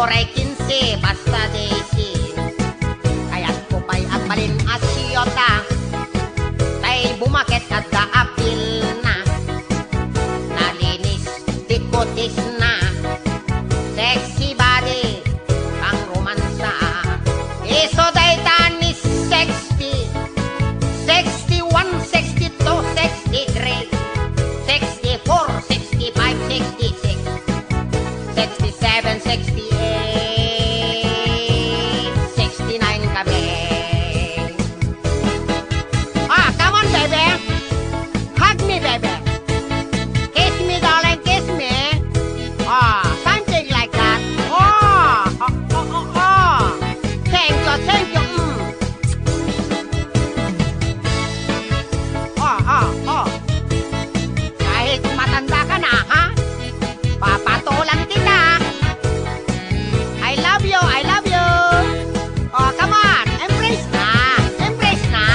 oray 15, basta desi. Kaya't ko pa'y agbalin asyota, tay bumakit at kaapil na. Nalinis, dikotis na, sexy body, ang romansa. Iso day tanis 60, 61, 62, 63, 64, 65, 66, 67, 68, 69 kami. Ah, come on, baby. Hug me, baby. Kiss me, darling, kiss me. Ah, something like that. Oh, oh, oh, oh, oh. Thank you, thank you. Oh, oh, oh. Kahit matanda ka na, ha? Papatulan kita. I love you, I love you. Oh, come on, embrace na, embrace na.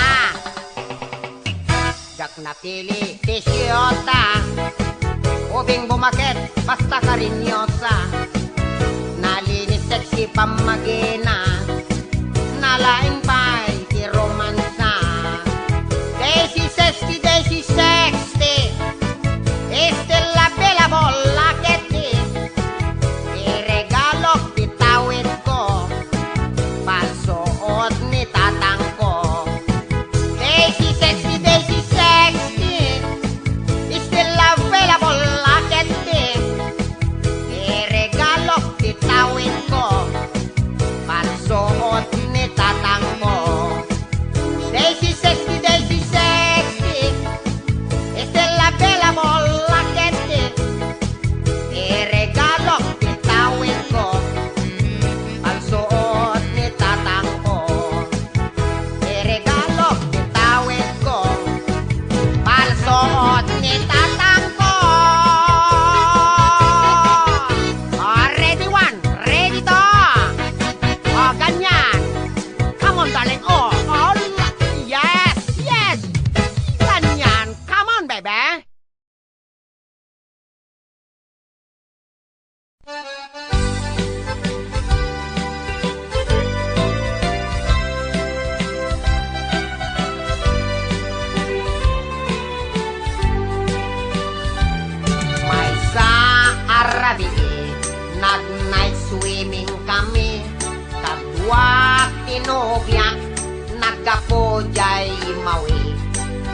Jak napili, tisyota. Ubing bumakit, basta karinyosa. Nalinis, sexy, pamagina. Nalaing pa'y si romansa. Daisy 60, Daisy 60. Still available, laketi. Iregalo, bitawid ko. Pasuot ni tatang ko. Daisy 60, Daisy 60. Still available, laketi. Iregalo, bitawid ko. Pasuot ni tatang ko. Daisy 60, Daisy 60. Still available, laketi. Iregalo, bitawid ko. Pagsuot ni tatang ko. Iregalo, bitawid ko. Pagsuot ni tatang ko. Oh, ready one, ready two. Oh, ganyan. Come on, darling. Oh, oh, yes, yes. Ganyan. Come on, baby. May sa Arabi, nag-night swimming kami. Kadwa tinobyak, nagkapojay mawi.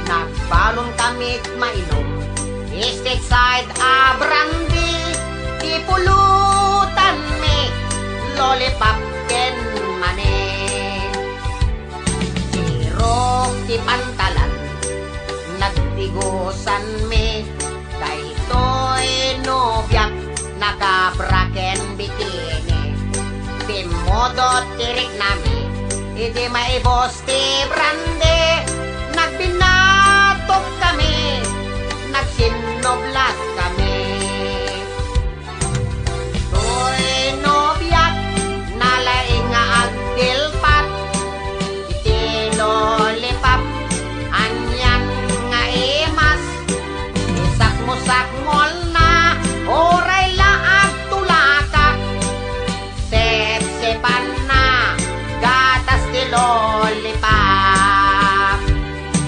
Nagbalon kami mainom, estate side a brandy. Ipulutan me, lollipop ken mane. Sirok di pantalan, nagtigusan me. Daytoy nobyak, nakabraken bikini. Bimodo tirik nami, hindi maibos ti brande. Nagbinatok kami, nagsinoblas kami. Toy nobyak, nalaing nga agdilpat. Iti lollipop, anyan nga imas. Isak-musak-mol na, oray laag tulakak. Sep-sepan na, gatas ti lollipop.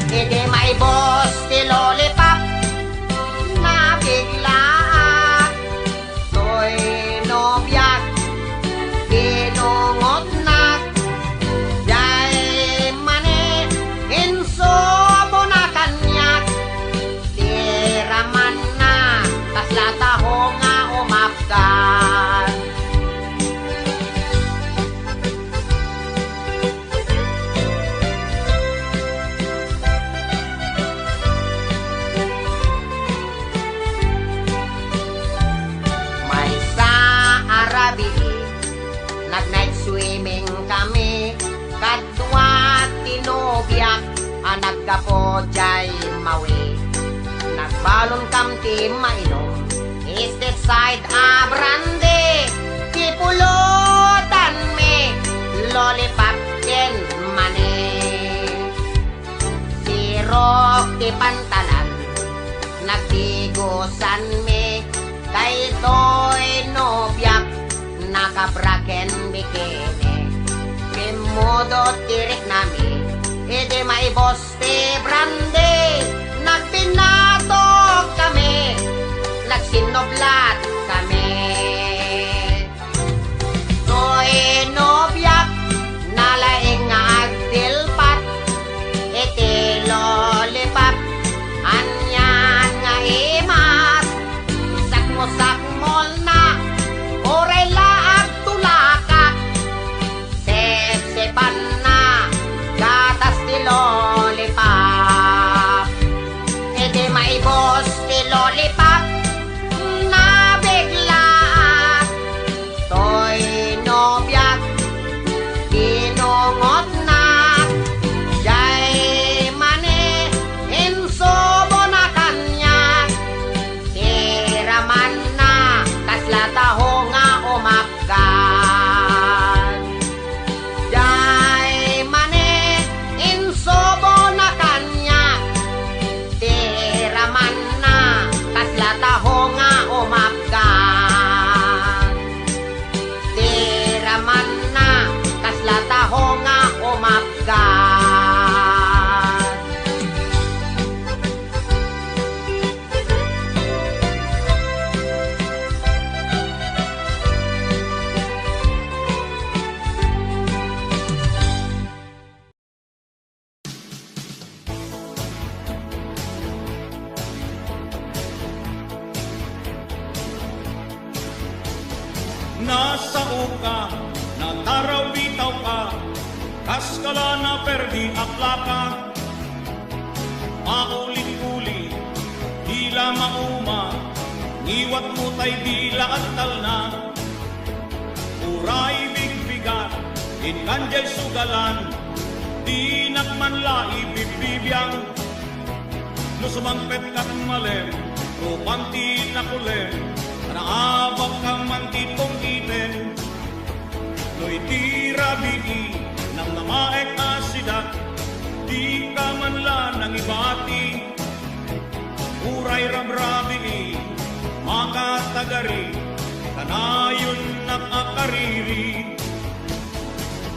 Hindi maibos ti lollipop, nabiglaak. Toy nobyak, ginungot na. Jay mani, inso na kanyak. Tiraman na, tas lataho nga umapkan. May sa Arabi, nag-night swimming kami. Kadwa tinobyak, nagkapojay mawi. Nagbalon kam ti mainom, estate side a brandy. Ipulutan me, lollipop ken mane. Sirok ti pantalan, nagtigusan me. Kay to'y nobyak, kabraken bikini. Bimudot tirik nami, edi maibos ti brande. Nagpinatok kami, nagsinoblat kami. To'y nobyak, nalaing nga agdilpat, iti lollipop, anyan nga imas. Sakmo-sakmol na, oray laag tulakak, sepsepan na, gatas ti lollipop. Iti maibos ti lollipop, nabiglaan. To'y nobyak, kinungot na, jay mani, insobo na kanyak. Tiraman na, kaslataho nga umapgan. Jay mani, insobo na kanyak. Tiraman na, kaslataho nga umapgan. Tiraman na, kaslataho nga umapgan. Nasa uka, nataraw-bitaw ka, kaskala na perdi akla ka. Maulit-uli, dila mauma, ngiwat mo tay dila at talna. Uray bigbigat, inkanjay sugalan, di nakmanla ibibibiyang. No sumangpet kat malem, rupanti na kulem, naabak kang mantitong iten. No'y tirabii nang namaek asidak, di ka manla nang ibati. Uray rabrabii, makatagari, kanayon nakakariri.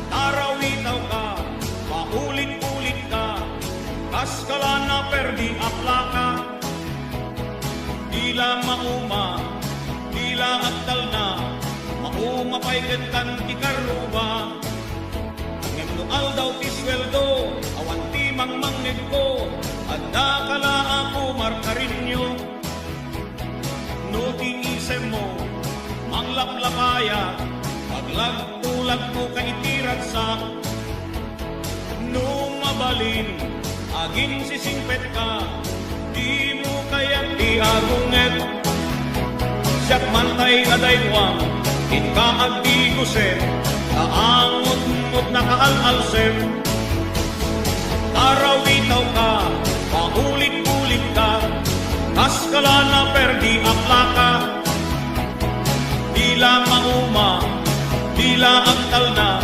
Tarawitaw ka, paulit-ulit ka, kaskala na perdi akla ka. Dila mauma, dila aktal na, maumapaygan kan ti karuba. Ngem aldaw ti sweldo, awan ti mangmangnig ko, adda kala ako markarinyo. No ti isem mo, manglaplapaya, paglagtulag mo ka itirat sa. No mabalin, aging sisingpet ka, di mo kayang diagunget. Siyak mantay adaywan, inka agdigusen, kaangot-ngot na kaalalsem. Tarawitaw ka, paulit-ulit ka, kaskala na perdi akla ka. Dila mauma, dila aktal na,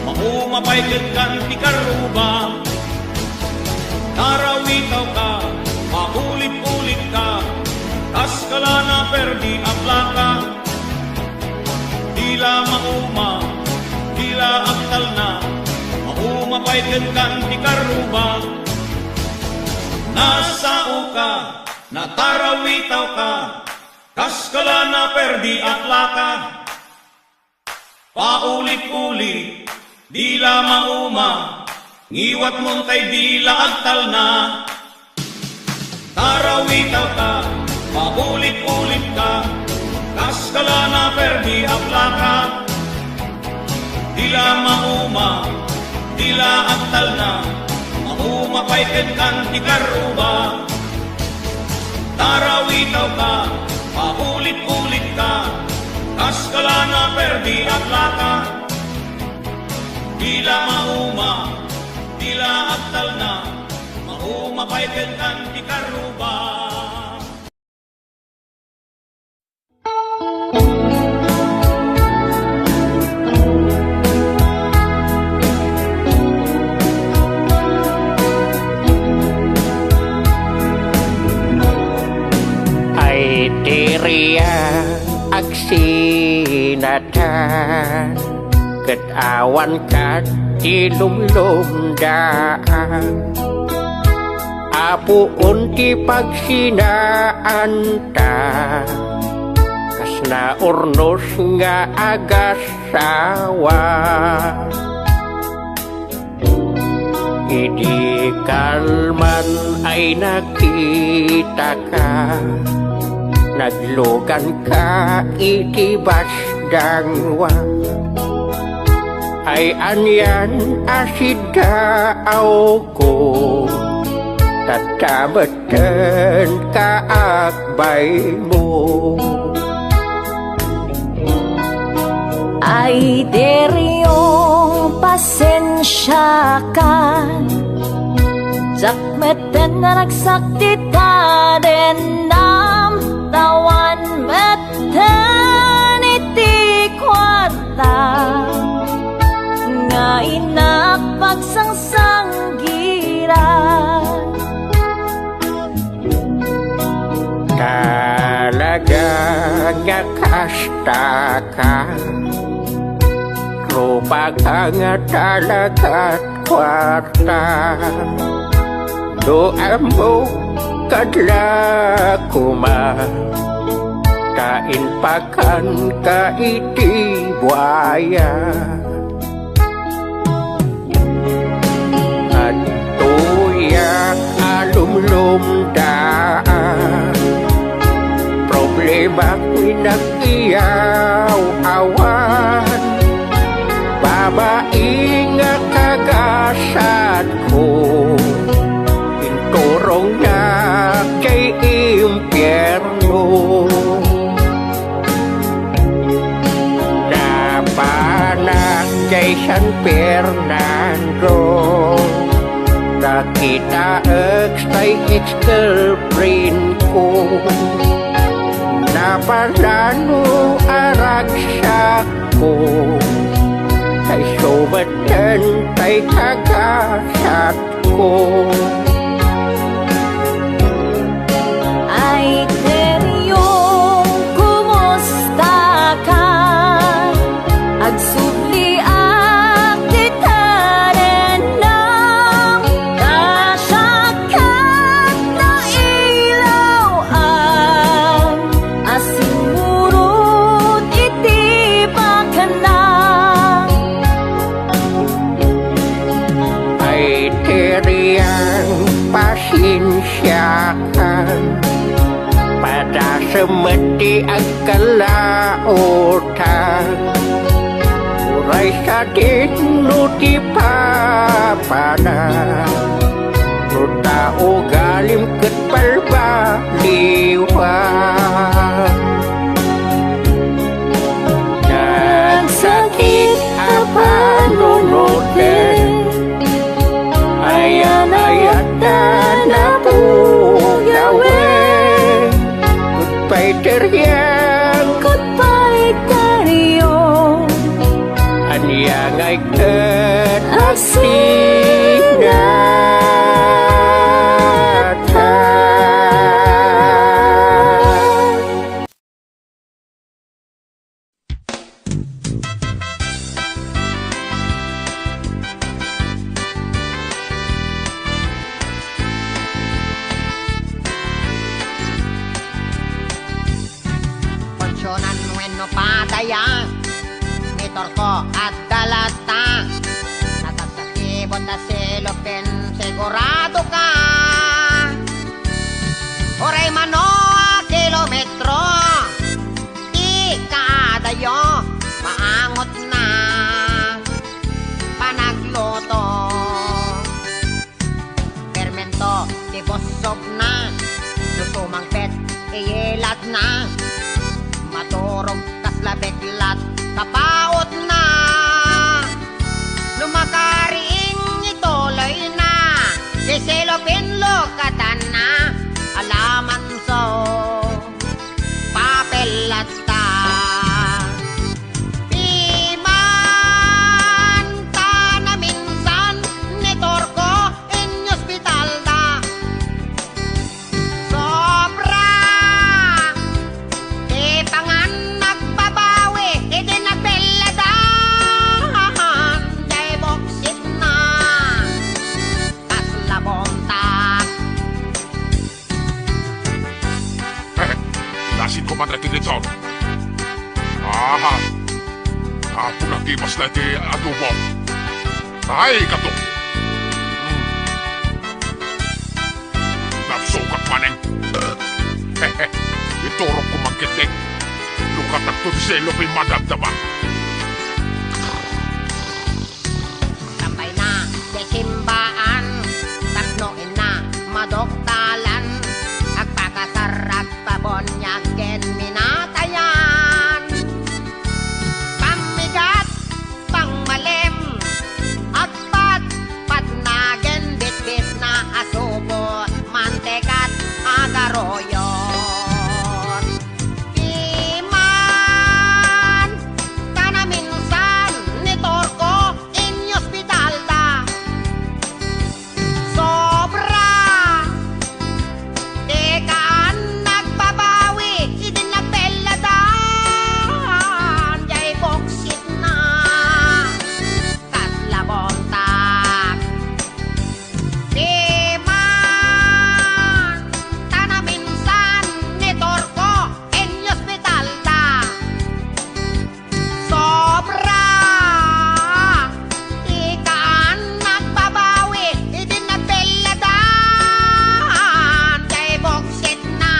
maumapaygan kan ti karuba. Tarawitaw ka, paulit-ulit ka, kaskala na perdi akla ka. Dila mauma, dila aktal na, maumapaygan kan ti karuba. Nasa uka, natarawitaw ka, kaskala na perdi akla ka. Paulit-ulit, dila mauma, ngiwat mong tay dila agtal na. Tarawitaw ka, paulit-ulit ka, kaskala na perdi akla ka. Dila mauma, dila agtal na, maumapayken kan ti karuba. Tarawitaw ka, paulit-ulit ka, kaskala na perdi akla ka. Dila mauma, dila agtal na, maumapayken kan ti karuba. Ay tiriya agsinat katan ket awan katilumlumdaan apuun ti pagsinaan ta kasna urnos nga agasawa idi kalman ay nakita ka naglogan ka itibas dangwa ay anyan asidaaw ko tatabatan ka akbay mo ay deryong pasensya ka Zakmeten na nagsakti ta dendam tawan meten iti kwata nga inak pagsangsangira talaga nga kasta ka rupa ka nga talaga't kwarta doa mo kadla kuma kain pakan ka iti buaya at tuyak alumlum daan problema ko'y nagiyaw awan babae nga kagasad ko turong na kay impyerno napanak kay San Fernando nakita kay ex-girlfriend ko napalano aragsak ko kay sobatan kay kagasat ko ay deryong kumusta ka agsubli ak titaren ng nasyakat na ilawan asimurot iti bakana ay teriyang pasensyakan pada semeti ang kalautan uray sa dinuti papana nuta o galim ket palbaliwan nagsakit apa nunoten ayan-ayan na po gawin goodbye teryang goodbye tayo anyang ay ket asinatan Konsyonan no padaya Mitor ko at dalata Natagsakibot na silopin Sigurado ka Oray mano kilometro Ikadayo Maangot na Panagluto Fermento Tibosog na Lusumang pet Iyelat na Maturog kaslabeklat kapaot na lumakariing ituloy na sisilopinlo katana alaman so papel at ta piman ta na minsan nitor ko in hospital da sobra pangan nagbabawi, hindi na Apo na kipas na ti adobo. Ay, kato. Napsukat maneng. Iturok ko magkitik. Lukatak to di selo pa'y madabdaba. Tambay na, desimbaan, taknoin na, madoktalan, agpakasar, agpabonyag, ken minatayan. Pamigat, pangmalim, agpat, patnagen, bitbit na asubo, mantekat, agaroyon. Iman, tanaminsan, ni Torco, in hospital da. Sobra, tekaan, nagbabawi, idinapeladan, jay boksit na, kaslabontak. Iman, tanaminsan, ni Torco, in hospital da. Sobra, ikaan, nagbabawi, idinapeladan, jay boksit na,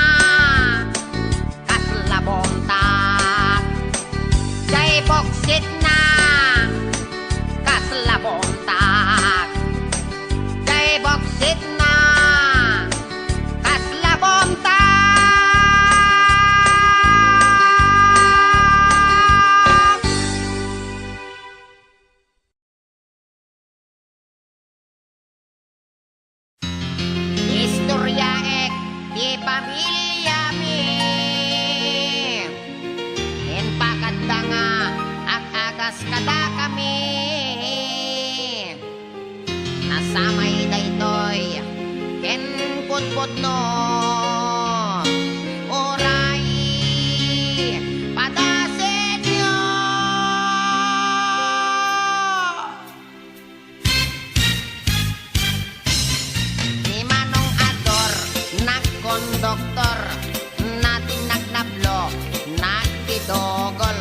kaslabontak. Jay boksit na, kaslabontak. Jay boksit na, kaslabontak. Istorya ek di pamilya mi. En pakadda nga ag-agas kada kami. Nasamay daytoy ken pudpudno. Oray padasenyo. Ni Manong Ador, nagkondoktor, natin nagnablo, nagpidogol,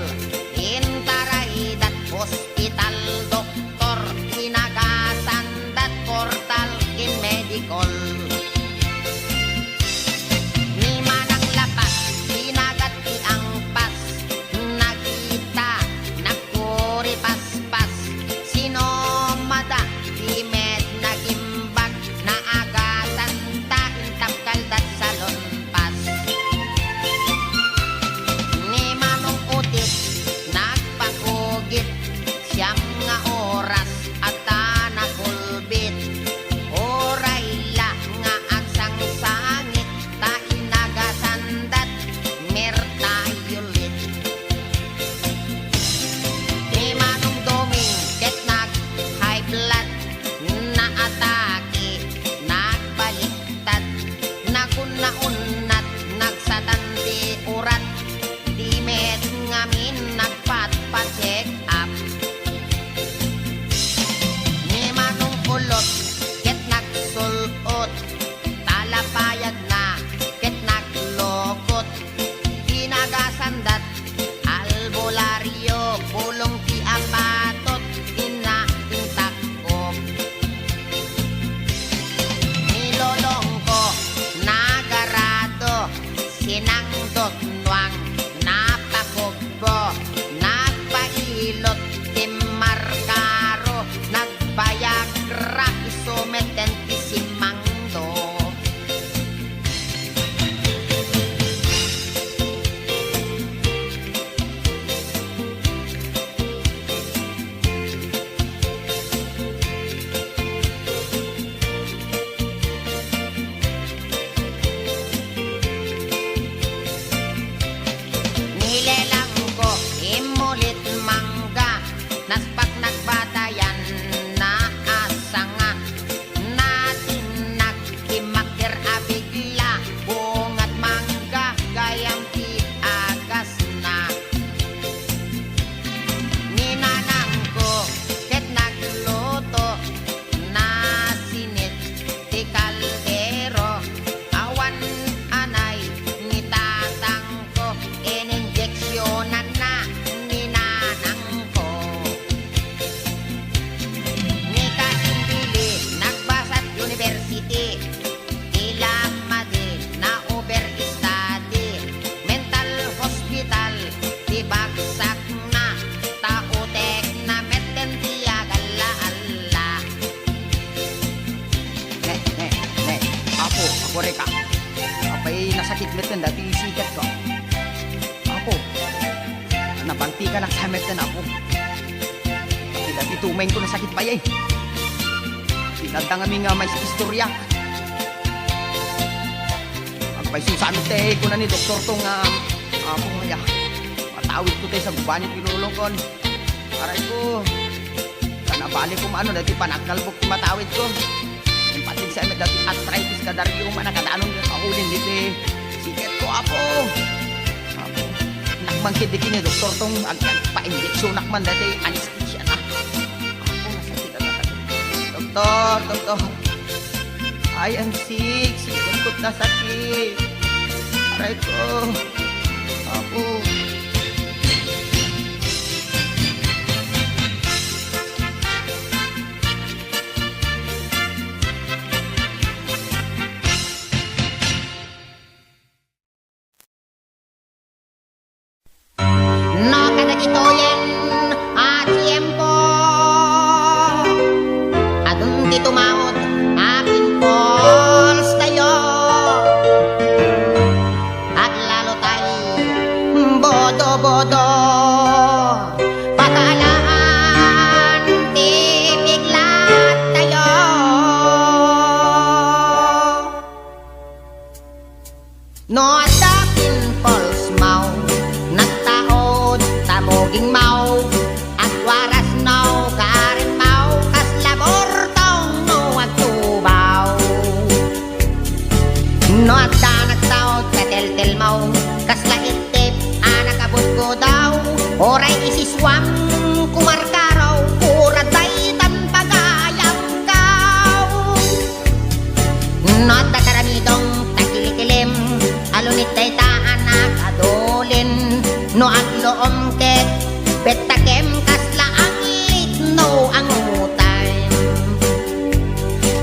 intaraidat hospital doktor, inagasandat portal in medical. Ni Manang Lapas, sinagat ti angpas, nakita, nagkuripaspas, sinomada, di med nagimbag, naagatan ta, intapkaldat sa lonpas. Ni Manong Utis, nagpakugit, siyam nga oras at nakulbit. Oray la nga agsangsangit, ta inagasandat, mertayulit. Ni Manong Doming, ket nag-high blood, naatake, nagbaliktad, nakunnaunat, nagsatandi urat, di med ngamin, nagpat-pa-check up. Ni Manong Ulot, ket nagsulot, talapayag na, ket naglokot, inagasandat, albularyo, pulong ti apatot, inaintakop. Ni Lolong ko, nagarado, sinangdot nuang, napakugbo, nagpailot, timarkaro, nagbayagra, isumeten ti simangdo. Nilelang ko, imulit mangga, naspak nagbatayan, na asanga, natin nagkimakir abigla, bungat mangga, gayang ti agas na. Ninanang ko, ket nagluto, nasinit, ti kaldero, awan anay, ni tatang ko, ininjeksyonan na, ninanang ko. samet na dati isikat ko. Ako, nabanti ka ng samet na ako. Kasi dati tumayin ko na sakit pa yan. Pinadangami nga may istorya. Pagpaisusano tayo ko na ni doktor tong ako nga matawid ko tayo sa guban yung pinulong ko. Aray ko, kanabali ko maano dati panagkalbok matawid ko. Yung patin sa dati arthritis ka dari yung manakadaanong kahulin dito eh. Siket ko ako. Nakbangkid din ni doktor tong pa-injeksyon nakman dati anesthesia na. Ako nasakit na doktor. I am sick. Sikot na sakit. Aray ko. Ako. No kadagitoyen at siyempo adun di tumawod aking calls tayo at lalo tayo bodo-bodo pakalaan tibiglat tayo no adapin false mouth nagtaod taboging mau at waras no karin mau kas labor tong no agtubaw no at nagtaod katel-tel mau kas laitip anak abot ko daw oray isiswam kumarkaraw uraday tan pagayang kaw no at karamidong takilikilim alunit day taan nakadolin no agloom ket betakem kasla anglit no ang utay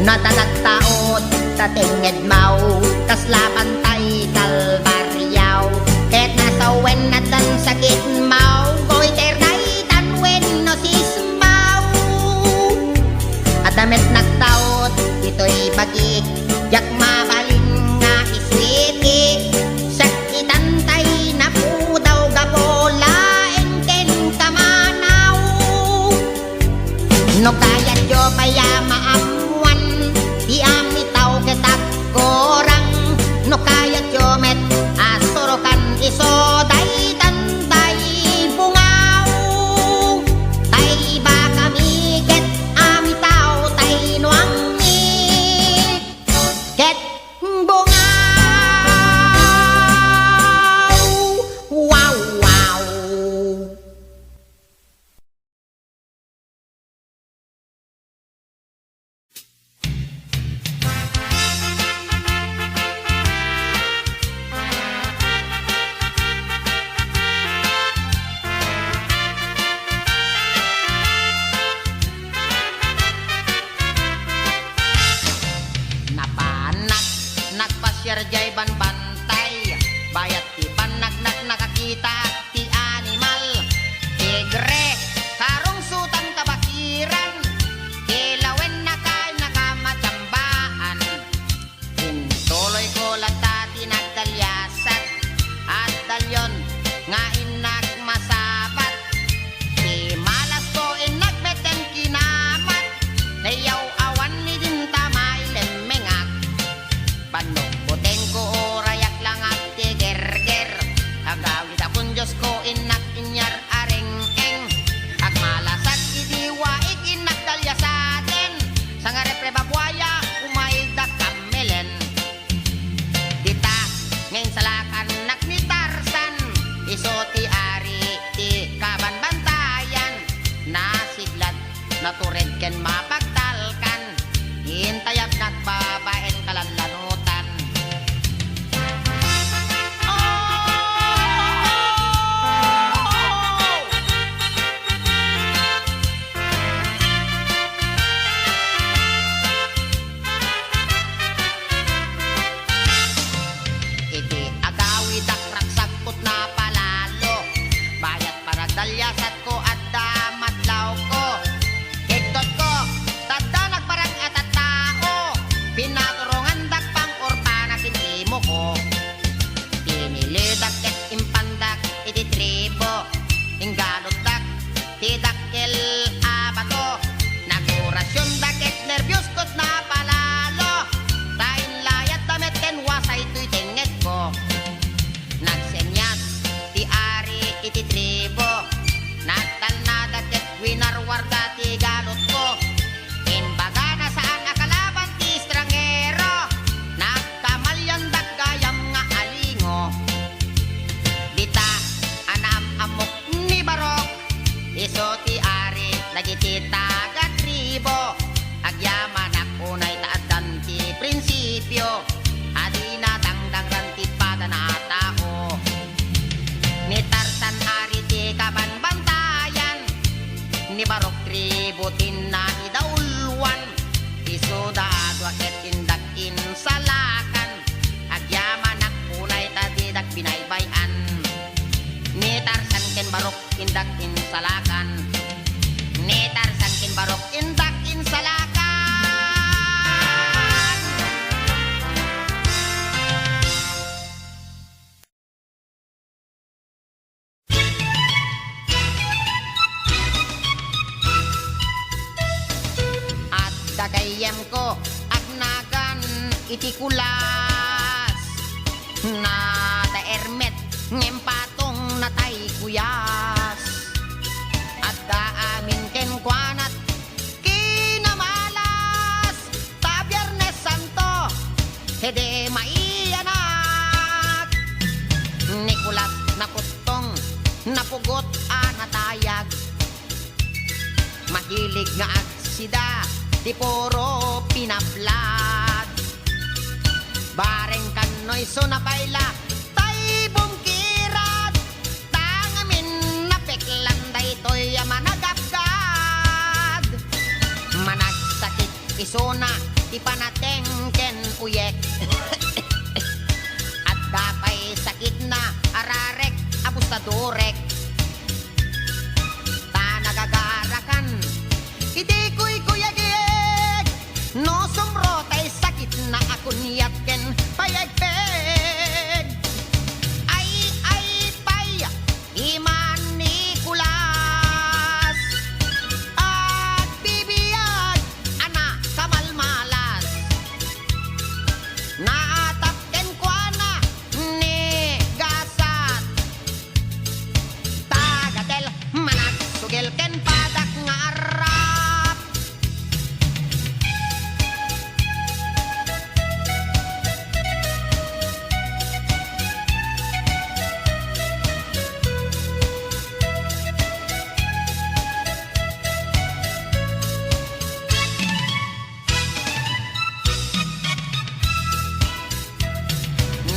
natatagtaot tatinged mau kasla pantay kalbaryaw ket nasawen natan sakit mau goiter daytan wen no sismaw at damit nagtaot ito'y bagik yak mabalin nga iswiti sakitan tay na pudaw gabola engken kamanaw no kaya jo paya maamuan di amitaw ketak korang no kaya jo met asorokan iso daytan day bungaw tay ba kami ket amitaw tay nuang ni ket bungaw wow wow napanak nagpasyar jay banbantay bayat ti panagnak nakakita ti animal tigre karong sutang tabakiran kilawen na kay nakamatsambaan intuloy ko lata tinagdalyasat at dalyon nga inak masabat ti malas ko inagbeten kinamat kayaw awan ni din tamay lemengak panukbuten ko orayak lang at tigerger agawid akong Diyos ko inak inyar areng-eng ag malasag idiwa ikinak dalya sa atin sa nga repre babwaya umaida kamelen dita ngayon salakan nak ni Tarzan iso ti ari ti kabanbantayan nasiglat natured ken mapagtalkan hintayap nagbabaen kalanlanutan iti agawid ak raksakot na palalo bayat para dalyasat ko at damatlaw ko higdot ko ti dakkel abato. Nagurasyon dakit nervyos kot na palalo. Tain layat damit ken wasay tuy tenget ko. Nagsenyas ti ari iti tribo. Natal na dakit winarwarda ti galot ko. Inbaga na saan nakalaban ti estrangero. Nagkamalyan daggayam nga alingo. Dita anam amok ni barok. Iso ti ari dagiti taga tribo. Agyaman akunay taadan ti prinsipyo. Adi na dangdang ranti pada na tao. Ni Tarzan ari ti kabanbantayan. Ni barok tribo tinna idaulwan. Iso daadwa ket tindak insalakan. Agyaman akunay tadidak binaybayan. Ni Tarzan ken barok indak insalakan. Ni Tarzan ken barok indak insalakan. At dagayem ko agnagan iti kulas. Na ta ermet ngempatong natay kuyas. At daamin ken kwanat kinamalas. Ta Biyernes Santo hede maianak. Nikulas nakutong napugot anatayag. Mahilig nga agsida ti puro pinaplad. Bareng kanoy so napayla tay bungkirat. Tangamin napeklan daytoy managapgad. Managsakit isona ti panateng ken uyek. At dapay sakit na ararek apustadorek. Ta nagagarakan iti kuy kuyagig. No sumro tay sakit na akunyat ken payagpeg. Ay pay iman Nikulas. At bibiyag ana kamalmalas. Naatap ken kuana ni gasat. Tagatel manak sugel ken padak nga arap.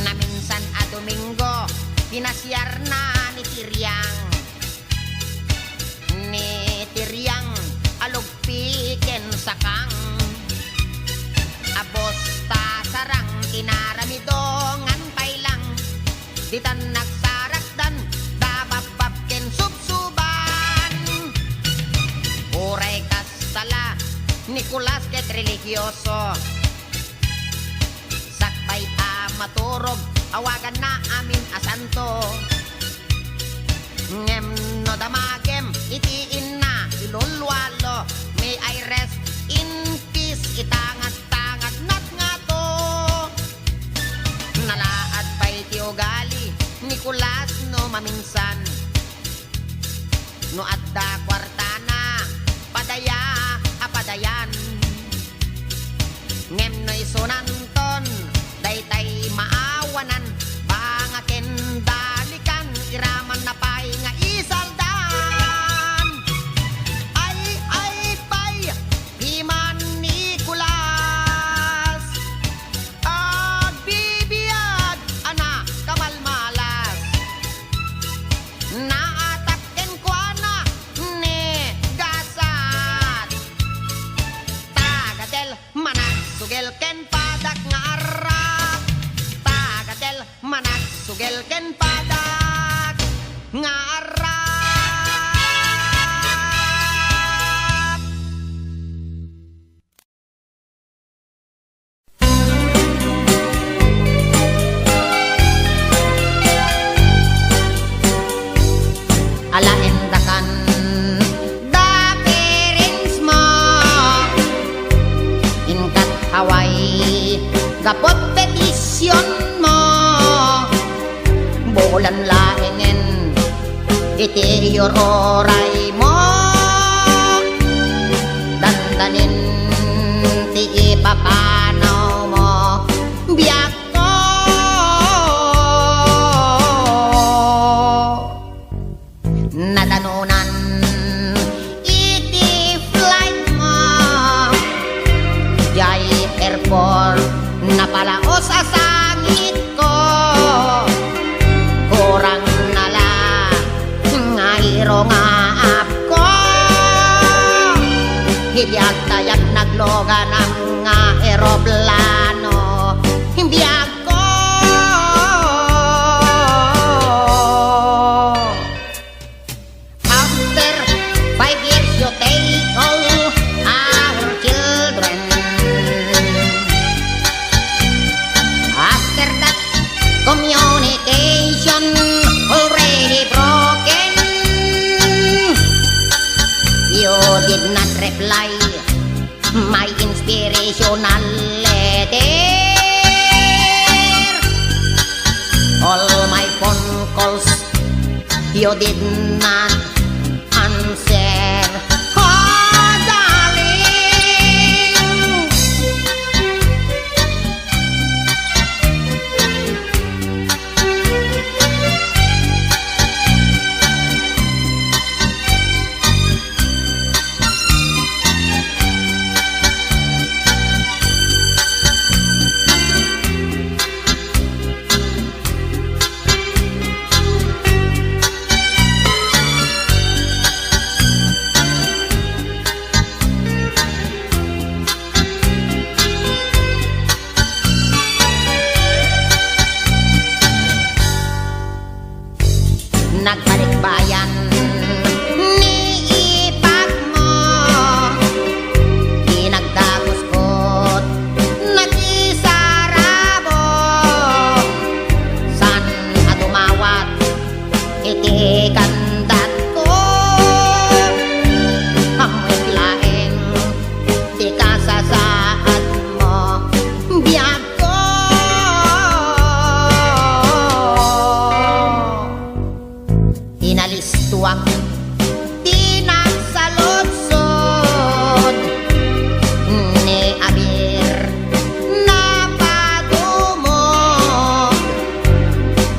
Na minsan a Domingo pinasyar na ni Tiryang. Ni Tiryang alugpi ken sakang. Abos ta sarang kinaramidongan pailang. Ditan nagsarakdan dababab ken subsuban. Uray kastala Nikulas ket religyoso. Sakbay ta maturog awagan na amin asanto. Ngem no damagem iti inna ilulwalo. May I rest in peace itangat-tangat nat nga to. Nalaad pa'y ti ugali Nikulas no maminsan. No adda kwartana padaya apadayan. Ngem no isunanton daytay maawanan. Bangaken dalikan iraman na pay nga isaldan. Ay pay iman Nikulas. At bibiyag ana kamalmalas. Naatak ken kuana ni gasat. Tagatel manak sugel ken padak nga arap. Tagatel manak sugel ken padak nga arap. kapot petisyon mo bulan laingen iti your oray mo dandanin ti ipapanaw mo biyak ko nadanunan iti flight mo jay airport napalaos sa sangit ko kurang nala nga iro nga ap ko hiliag tayag nagloga ng nga eroplano biyak ko after 5 years you take all our children after that communication already broken you did not reply my inspirational letter all my phone calls you did not answer oh darling nagbalik bayan ni ipag mo pinagdagos ko't nagisarabo san adumawat iti kandat ko amoy laeng di kasasaad mo biyak ko inalis tuwang tinagsaludsod ni abir na padumog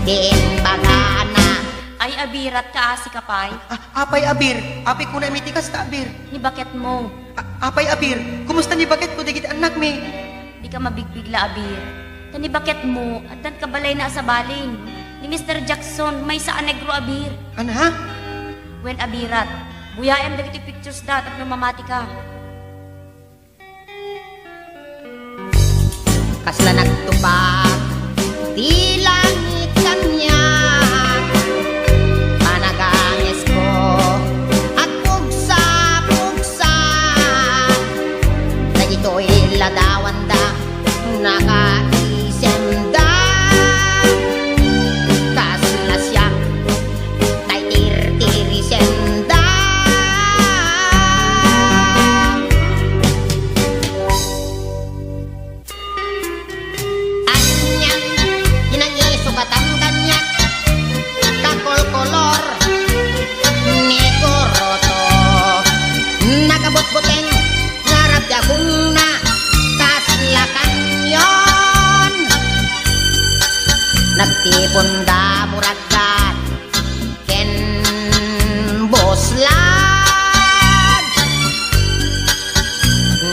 din bagana Ay abirat ka si kapay, Apay abir, apay ko na mitikas ta abir. ni baket mo. Apay abir, kumusta ni bakit ko digit anak mi? Di ka mabigbigla abir. Tani baket mo, at dan kabalay na sa baling. Ni Mr. Jackson, may sa anegro abir. Ano ha? When abirat, buyayam dagiti pictures dat at mamamati ka. kasla nagtupag di langit kanya panaganges ko at pugsa-pugsa na ito'y ladawan da nakaisenda kasla siya tay tir-tirisenda anyang inangiso katangganyak kakol-kolor ni koroto nakabot-boteng ngarap jabung na kaslakan yon nagtipon da muragat ken boslad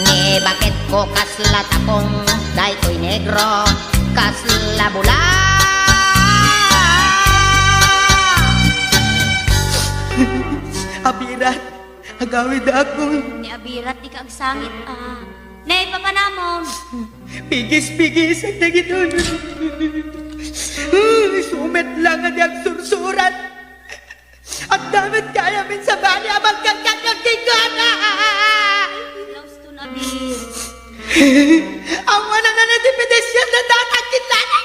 ni bakit ko kasla takong daytoy negro kasla bula Abirat, agawid akong Ni abirat di ka agsangit Nay papanamon. pigis-pigis ang nagitun. Sumet lang ang ang sursurat. At dapat kaya min sa bali abang kakakakikana. Laos to na abir. Ang wala na natipidesyon na datang kita na.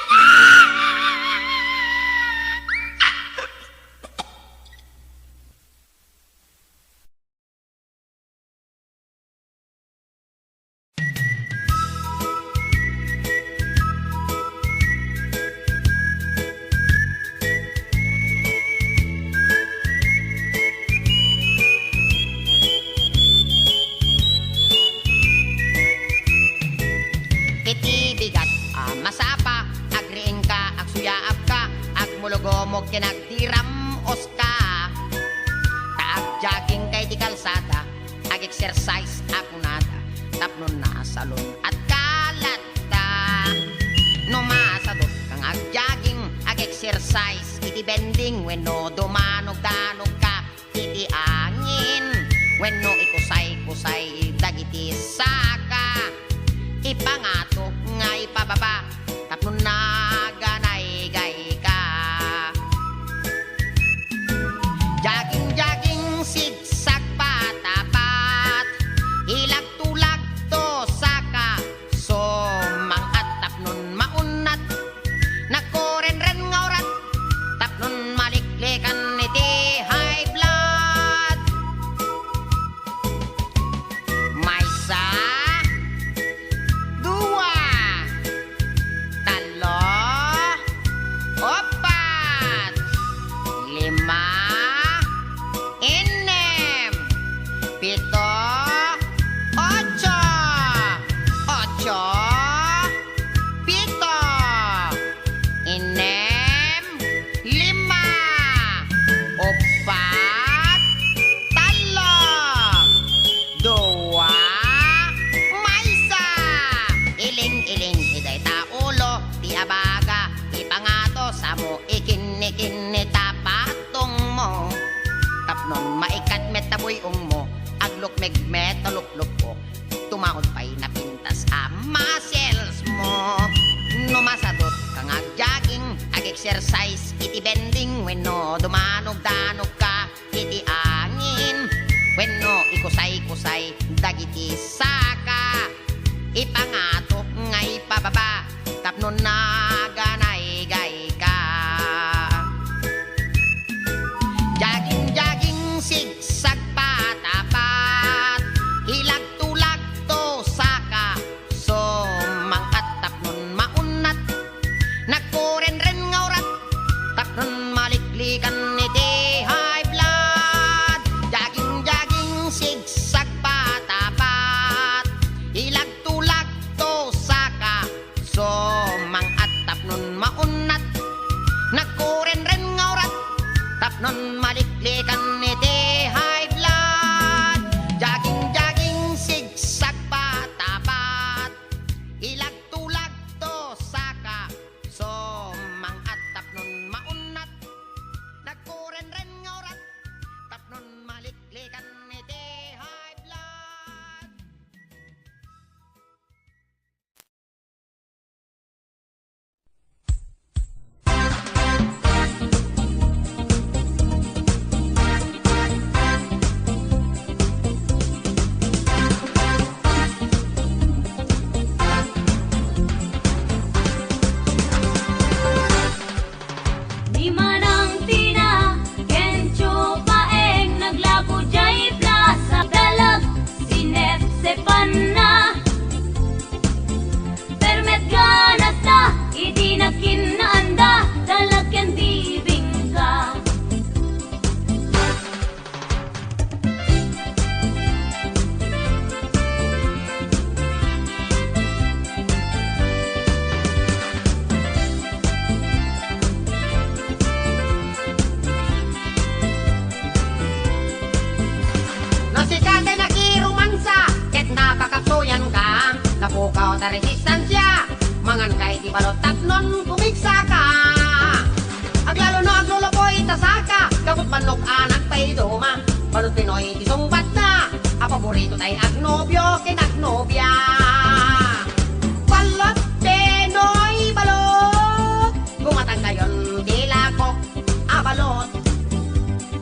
mo kinagtiram oska. Taag jogging kay di kalsada, ag-exercise ako nada. Tapnon na salon at kalata. No masadot kang ag-jogging, ag-exercise, iti bending. Wenno dumanog-danog ka, iti angin. Wenno ikusay-kusay, dagiti saka. Ipangato nga ipababa, tapnon na ganay-gay ka. Jogging, sigsag patapat, ilag tulak to saka. So mangat tapnon maunat, nagkoren-ren nga orat, tapnon maliklikan iti high blood. Maysa, dua, talo, opat, lima, enem, pito, ocho, pito, enem, lima, opat, talo, dua, maysa. Iling-iling iday taulo, ti abaga, ipangato sa mo, ikin-ikin tapatong mo. Tapnon maikat metaboy mo, aglok megmet taluklok ko, tumaon pa'y napintas a muscles mo. No masadot kang ag-jogging, ag-exercise, iti bending. Wenno dumanog-danog ka, iti angin. Wenno ikusay-kusay, dagiti saka. Ipangato nga ipababa, tapnon na ganay-gay ka. Jogging, sigsag patapat, ilag tulak to saka. So mangat tapnon maunat, nagkoren-ren nga orat, tapnon maliklikan iti high blood. Jogging, sigsag patapat, ilag tulak to saka. So mangat tapnon maunat, nagkoren-ren nga orat, tapnon maliklikan iti high blood. Jogging, sigsag patapat, ilag tulak to saka. So mangat tapnon maunat, nagkoren-ren nga orat, tapnon maliklikan iti high blood. Di manang tina, kencho paeng, naglago jay plaza, dalag, sinep-sepan na. Permet ganas na, iti nagkinaanda, dalag yan tibing ka. Nasikate nakirumansa, ket napakapsoyan ka. Napukaw ta resistansya, mangan kay ti balot tapnon kumigsa ka. Aglalo no aglolopoy tasaka, kaput manok anak pay duma. Balot Pinoy ti sumbat na, a paborito tay agnobyo kinagnobya. Balot Pinoy balot, gumatang kayon di lakok a balot.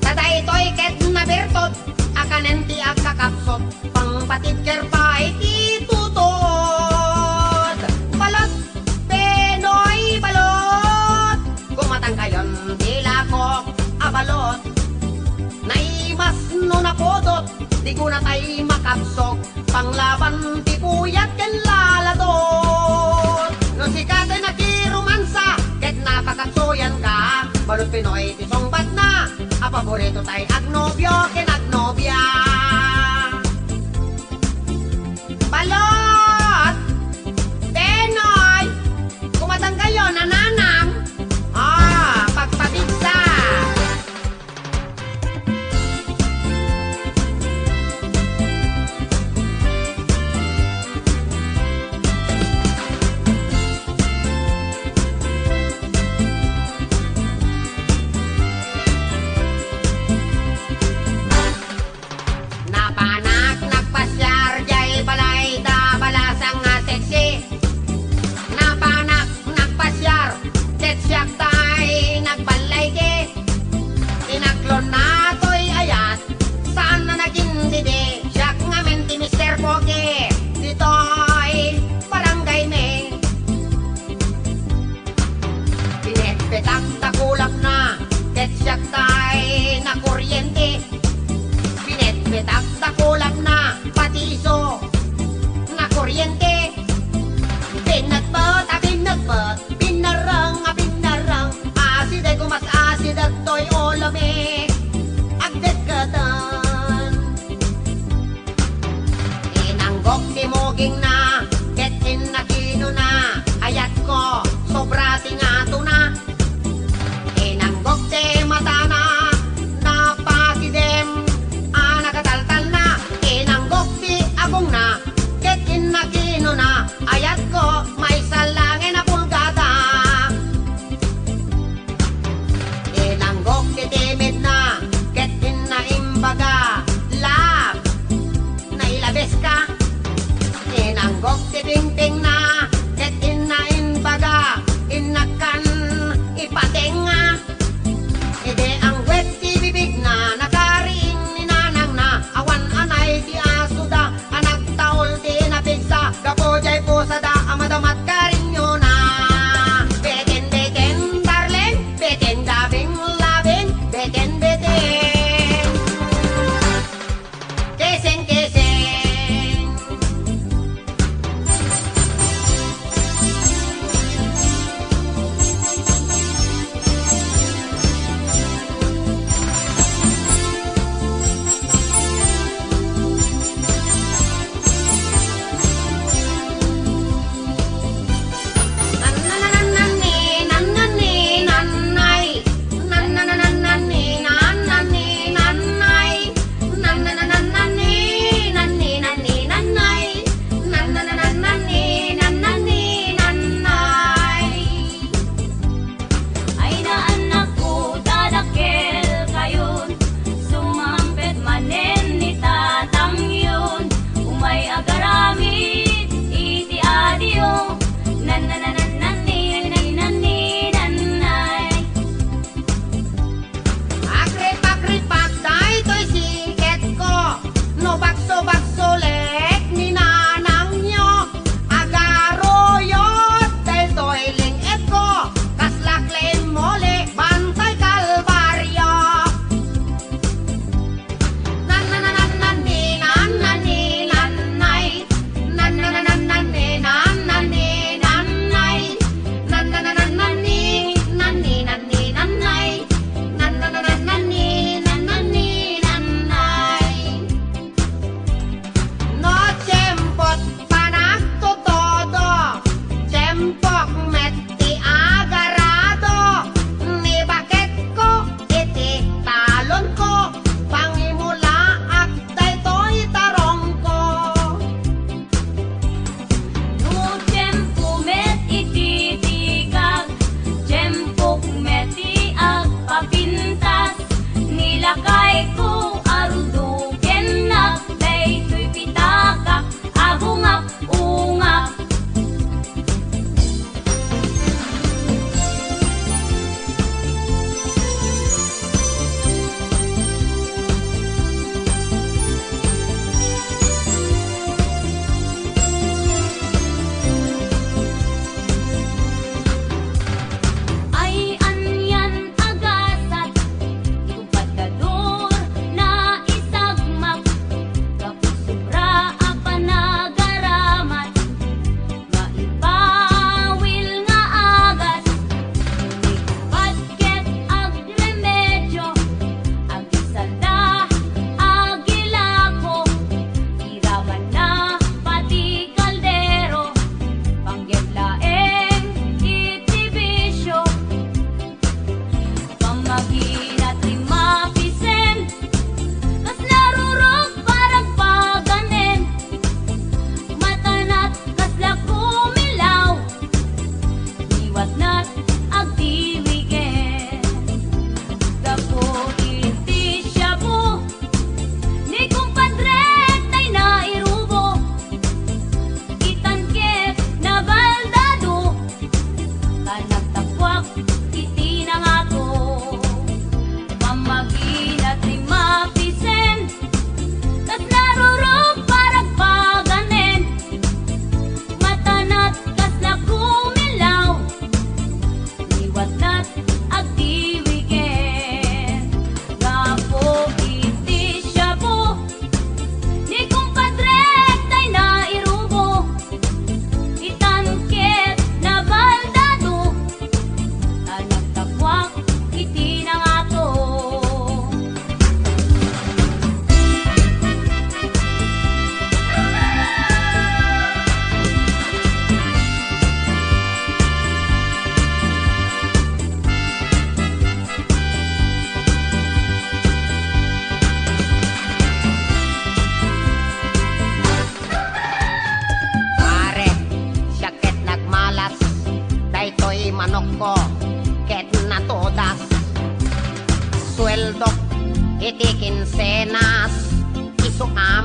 Tatay toy ket nabertot, akanen ti agkakapsot, pangpatid kerpa iti tutod. Balot Pinoy balot, gumatang kayon di lakok a balot. Naimas no napodot, di ko na tay makapsok, panglaban ti kuyat ken laladot. No sikate nakirumansa, ket napakapsoyan ka. Balot Pinoy ti songbat na, a paborito tay agnobyo ken agnobya. Balot Pinoy, kumatang kayo nananang. Pagpabigsa Inanggok ti muging na, ket inakino na, ayat ko, sobra tingato na. Inanggok ti mata na, napakidem, nakataltal na. Inanggok ti agong na, ket inakino na, ayat ko, may salangin na pulgada. Inanggok ti timid na, ket inaimbaga, love, nailabes ka.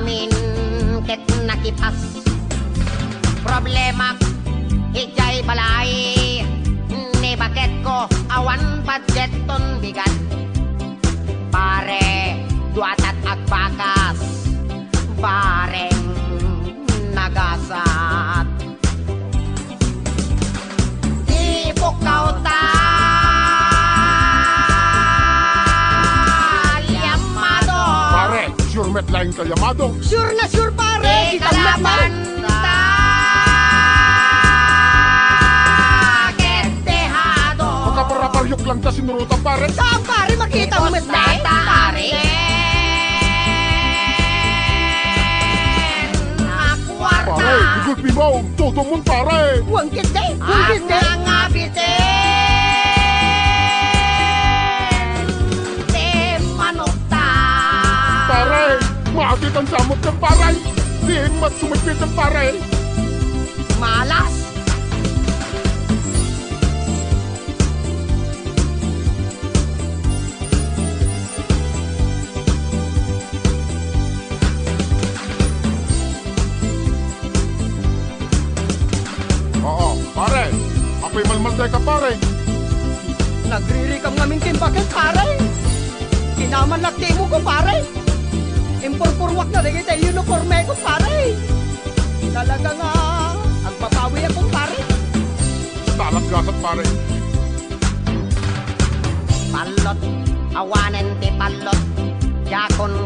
amin ket nakipas problema ijay balay ni bakit ko awan budget ton bigat pare duatat agbakas bareng nagasat di pukaw ta Yamado Pare, sure met lain ka Yamado. Sure na sure pare. di kalaban ta Ketehado Magkaparaparyok lang ta sinurutan pare. Saan pare makita mo mas dahil? Tatari Pare, bigod mo, todo mo pare. Huwag kita eh. Huwag At kita. mga bitin Di manukta Pare, maakit ang samot ng pare. Di mas sumipit ang pare. Malas Oo, pare. Ako'y malmalday ka pare. Nagririkam namin bakit pare. Kinaman lakti mo ko pare. Impurpurwak na rin kita uniforme ko pare. Talaga nga, ang papawi akong pare. Talag gasat pare. Palot Awanen ti palot Yakon